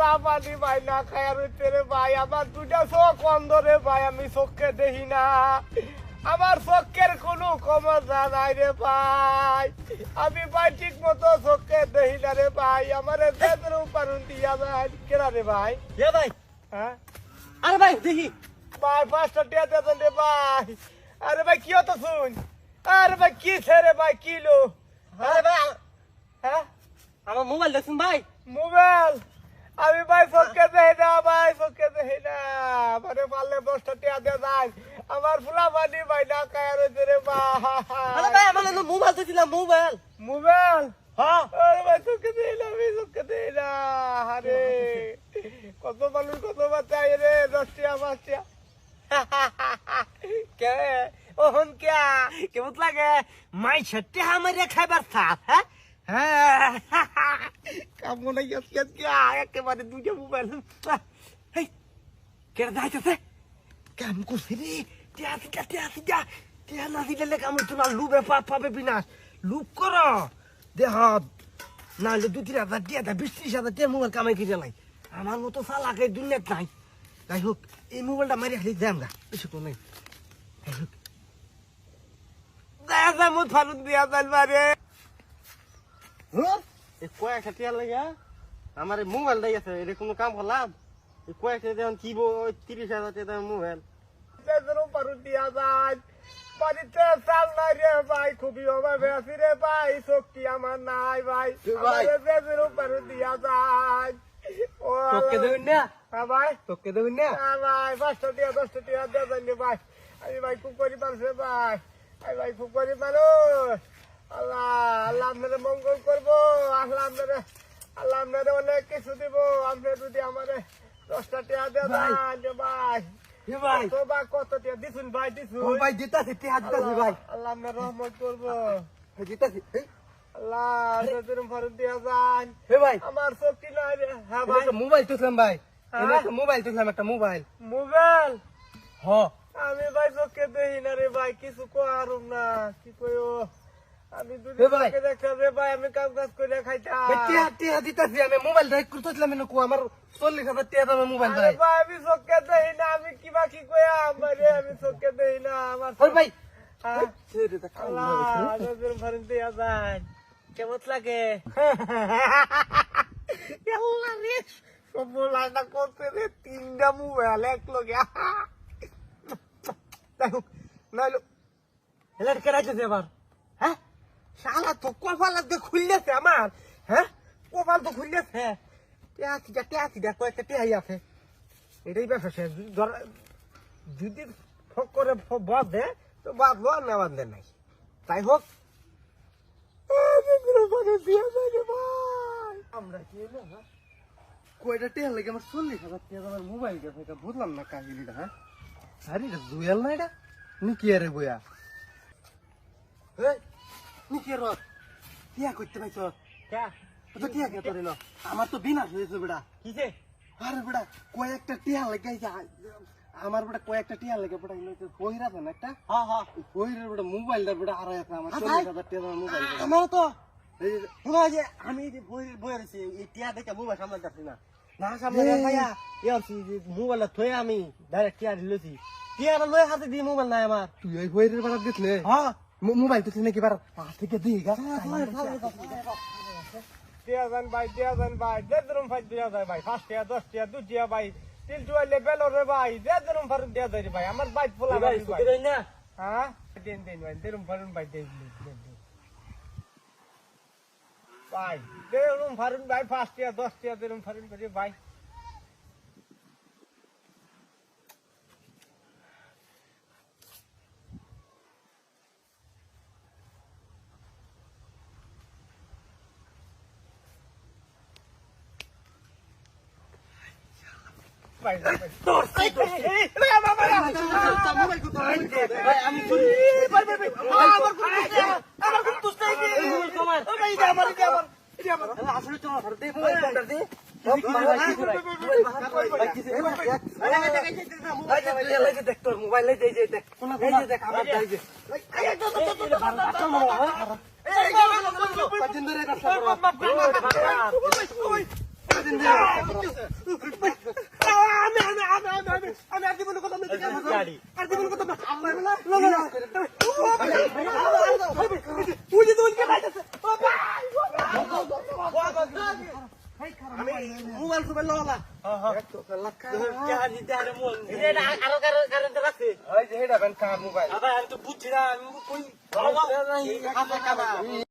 পোলা পানি ভাই না খায় রইতে রে ভাই, আমার দুটা চোখ অন্ধ রে ভাই, আমি চোখকে দেখি না, আমার চোখের কোনো ক্ষমতা নাই রে ভাই, আমি ভাই ঠিক মতো চোখকে দেখি না রে ভাই, আমার বেদের উপারণ দিয়া ভাই কেনা রে ভাই। এ ভাই, হ্যাঁ আরে ভাই দেখি ভাই 5টা টিয়া দেন রে ভাই। আরে ভাই কি হতো শুন, আরে ভাই কি ছেড়ে ভাই কিলো। আরে ভাই হ্যাঁ আমার মোবাইল দেখুন ভাই। মোবাইল আমি ভাই চোখকে দেখি না ভাই, চোখকে দেখি না, মানে পারলে 10টা টিয়া দিয়ে যায়, আমার ফুলা পানি ভাই না খায় রয়েছে রে আরে ভাই। ভাই আমার না মোবাইল দেখছিলাম মোবাইল। মোবাইল হ্যাঁ আরে ভাই চোখকে দেখি না, আমি চোখকে দেখি না, আরে কত মানুষ কত বাচ্চাই রে, 10 টিয়া 5 টিয়া। কে ওহন কে কেমন লাগে মাই ছট্টি আমারে খাবার সাথ। হ্যাঁ কাম মনে গেছে আজকে একেবারে দুইটা মোবাইল। এই কেন যাইতেছে কাম করছে রে, টিয়া না দিলে কাম তো না, লুবে পাবে বিনাশ, লুপ করো দেহ নাহলে 2-3 হাজার টিয়া 20-30 হাজার টিয়া মোবাইল কামাই কিনে নাই, আমার মতো চালাকে দুনিয়াত নাই। যাই হোক এই মোবাইলটা মারি খালি যাম গা, বেশি কোনো নাই। যাই হোক দেখা যায় মুখ ফালুন দিয়া যাই মারে। কয়েকটা টিয়া লাগে আমার এই মোবাইল দিয়ে আছে, এটা কোনো কাম করলাম? এই কয়েকটা যেমন কি 30,000 টাকা মোবাইল। বেজরও পারুন দিয়া যায়, বাড়িতে চাল নাই রে ভাই, খুবই অভাবে আছি রে ভাই, শক্তি আমার নাই ভাই, আমারে বেজরও পারুন দিয়া যায়। ও তোকে দেবেন না, হ্যাঁ ভাই, তোকে দেবেন না। হ্যাঁ ভাই 5টা টিয়া 10টা টিয়া দিয়ে যান রে ভাই, আমি ভাই খুব গরিব মানুষ রে ভাই, আমি ভাই খুব গরিব মানুষ। আল্লাহ আল্লাহ আপনারে মঙ্গল করবো, আল্লাহ আপনারে অনেক কিছু দিব, আপনি যদি আমারে 10টা টিয়া দিয়ে ভাই। যান রে ভাই। এ ভাই তো ভাই কত টিয়া দিছুন ভাই, দিছুন। ও ভাই জিতাছি, টিয়া জিতাছি ভাই, আল্লাহ আপনার রহমত করবো, জিতাছি। আল্লাহ বেজরও পারুন দিয়া যান, এ ভাই আমার শক্তি নাই রে। হ্যাঁ এটা ভাই, একটা মোবাইল তুললাম ভাই, হ্যাঁ? এটা একটা মোবাইল তুললাম, একটা মোবাইল। মোবাইল হ আমি ভাই চোখে দেখি না রে ভাই, কিছু করারুম না, কি কইও, আমি এ দুদিন ভাই। চোখে দেখলাম রে ভাই, আমি কাম কাজ করে খাইতাম। টিয়া টিয়া দিতাছি, আমি মোবাইল রাইট করতেছিলাম এনে আমার 40,000 টিয়া দামে মোবাইল আরে ভাই। ভাই আমি চোখে দেখি না, আমি কিবা কি কইয়াম রে, আমি চোখে দেখি না, আমার ওই ভাই হ্যাঁ? ছেড়ে দে, আল্লাহ বেজরও পারুন দিয়া যান, কেমন লাগে? আল্লাহ রে সব লাইনা করতে রে, 3টা মোবাইল এক লগে। যাই হোক নাইলো এলার কেরাইতেছে এবার। হ্যাঁ শালা তো কপাল আজকে খুললেছে আমার। হ্যাঁ কপাল তো খুললেছে, টিয়া কয়েকটা টিয়াই আছে, এটাই ব্যবসা শেষ। যদি ফক করে বাঁধে তো বাঁধলো, আর না বাঁধলে নাই। তাই হোক আমরা কি না কয়টা টিয়া লাগে আমার 40,000 টিয়া আমার মোবাইল গেছে, এটা বুঝলাম না কাহিনীটা। হ্যাঁ আরে এটা দুয়াল না, এটা নিকি আরে বইয়া নিকি আর টিয়া করতে পাইছ তো টিয়া কে তোর আমার তো বিনাশ হয়েছে বেটা। কিসে? আরে বেটা কয়েকটা টিয়া লেগে আমার বেটা কয়েকটা টিয়া লেগে বেটা বহির আছে না একটা, বহিরের বেটা মোবাইলটা বেটা হারাই আছে আমার 40,000 টিয়া মোবাইল। আমার তো আমি যে বইয়ের আছি এই টিয়া দেখে মোবাইল সামলাতে না, না সামনে ভাইয়া মোবাইলটা থয়ে আমি ডাইরেক্ট টিয়া দিলেছি, টিয়াটা লয়ে হাতে দিয়ে মোবাইল নাই আমার। তুই ওই বইয়ের বেড়া দেখলে? হ্যাঁ মোবাইল তো নাকি বার থেকে দিই গা দিয়া যান ভাই, দিয়া যান ভাই, বেজরুম ভাই দিয়া যায় ভাই, 5 টিয়া 10 টিয়া 2 টিয়া ভাই, 3 টুয়ালে বেলো রে ভাই, বেজরুম ফারুন দিয়া যায় রে ভাই, আমার বাইক পোলা ভাই ভাই। না হ্যাঁ দিন ভাই, দেরুম ফারুন ভাই দেন ভাই, দেরুম ফারুন ভাই, 5 টিয়া 10 টিয়া দেরুম ফারুন ভাই ভাই। ভাই ভাই ভাই মোবাইল দেখ বাড়ি আর জীবন কত না বুঝি তুই কে পাইতেছে আমি মোবাইল সুবাইল ললা আরো কারণ আছে ওই যে এটা ব্যান কার মোবাইল আমি তো বুঝছি না আমি কই